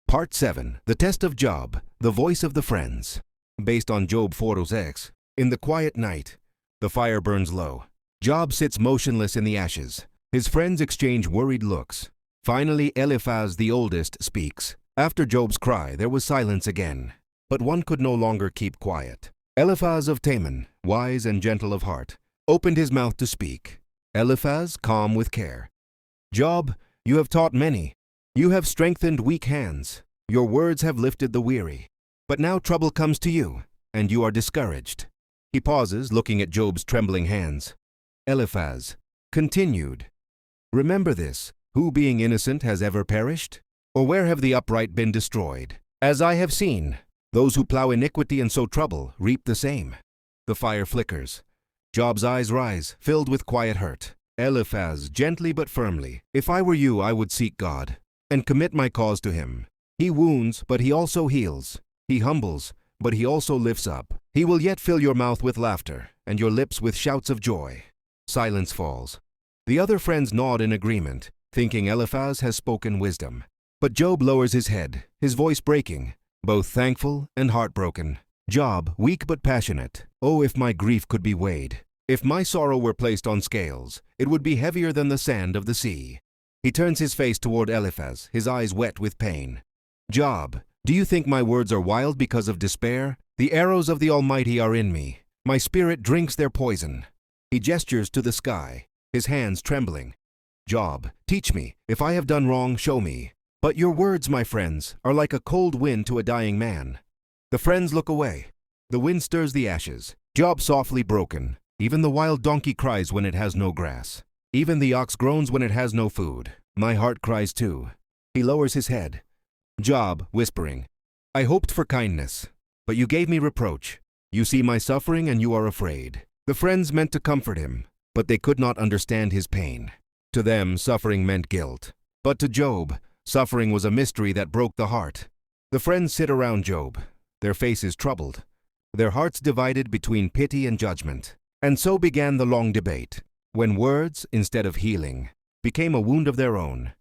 Part 7. The Test of Job, the Voice of the Friends. Based on Job 4:6. In the quiet night, the fire burns low. Job sits motionless in the ashes. His friends exchange worried looks. Finally, Eliphaz, the oldest, speaks. After Job's cry, there was silence again. But one could no longer keep quiet. Eliphaz of Teman, wise and gentle of heart, opened his mouth to speak. Eliphaz, calm with care. Job, you have taught many. You have strengthened weak hands. Your words have lifted the weary. But now trouble comes to you, and you are discouraged. He pauses, looking at Job's trembling hands. Eliphaz continued. Remember this, who being innocent has ever perished? Or where have the upright been destroyed? As I have seen, those who plow iniquity and sow trouble reap the same. The fire flickers. Job's eyes rise, filled with quiet hurt. Eliphaz, gently but firmly, if I were you, I would seek God and commit my cause to him. He wounds, but he also heals. He humbles, but he also lifts up. He will yet fill your mouth with laughter and your lips with shouts of joy. Silence falls. The other friends nod in agreement, thinking Eliphaz has spoken wisdom. But Job lowers his head, his voice breaking, both thankful and heartbroken. Job, weak but passionate. Oh, if my grief could be weighed. If my sorrow were placed on scales, it would be heavier than the sand of the sea. He turns his face toward Eliphaz, his eyes wet with pain. Job, do you think my words are wild because of despair? The arrows of the Almighty are in me. My spirit drinks their poison. He gestures to the sky, his hands trembling. Job, teach me. If I have done wrong, show me. But your words, my friends, are like a cold wind to a dying man. The friends look away. The wind stirs the ashes. Job softly broken. Even the wild donkey cries when it has no grass. Even the ox groans when it has no food. My heart cries too. He lowers his head. Job, whispering, I hoped for kindness, but you gave me reproach. You see my suffering and you are afraid. The friends meant to comfort him, but they could not understand his pain. To them, suffering meant guilt. But to Job, suffering was a mystery that broke the heart. The friends sit around Job, their faces troubled, their hearts divided between pity and judgment. And so began the long debate, when words, instead of healing, became a wound of their own.